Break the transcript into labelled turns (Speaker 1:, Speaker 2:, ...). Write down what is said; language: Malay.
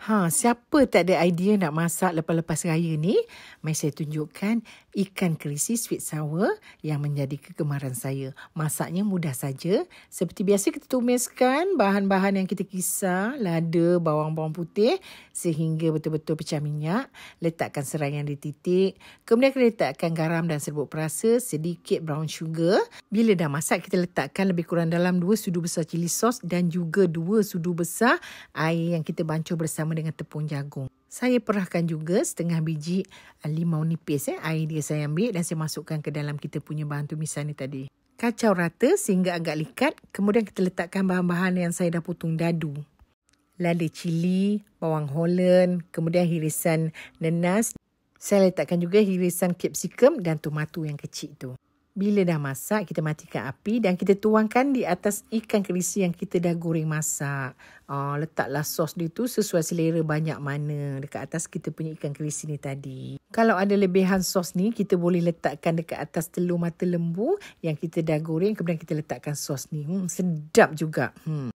Speaker 1: Siapa tak ada idea nak masak lepas-lepas raya ni? Mari saya tunjukkan ikan kerisi sweet sour yang menjadi kegemaran saya. Masaknya mudah saja. Seperti biasa kita tumiskan bahan-bahan yang kita kisar, lada, bawang putih sehingga betul-betul pecah minyak. Letakkan serai yang dititik. Kemudian kita letakkan garam dan serbuk perasa, sedikit brown sugar. Bila dah masak, kita letakkan lebih kurang dalam 2 sudu besar cili sos dan juga 2 sudu besar air yang kita bancuh bersama dengan tepung jagung. Saya perahkan juga setengah biji limau nipis. Air dia saya ambil dan saya masukkan ke dalam kita punya bahan tumisan ni tadi. Kacau rata sehingga agak likat. Kemudian kita letakkan bahan-bahan yang saya dah potong dadu. Lada cili, bawang holland, kemudian hirisan nenas. Saya letakkan juga hirisan capsicum dan tomato yang kecil tu. Bila dah masak, kita matikan api dan kita tuangkan di atas ikan kerisi yang kita dah goreng masak. Letaklah sos dia tu sesuai selera banyak mana dekat atas kita punya ikan kerisi ni tadi. Kalau ada lebihan sos ni, kita boleh letakkan dekat atas telur mata lembu yang kita dah goreng. Kemudian kita letakkan sos ni. Sedap juga.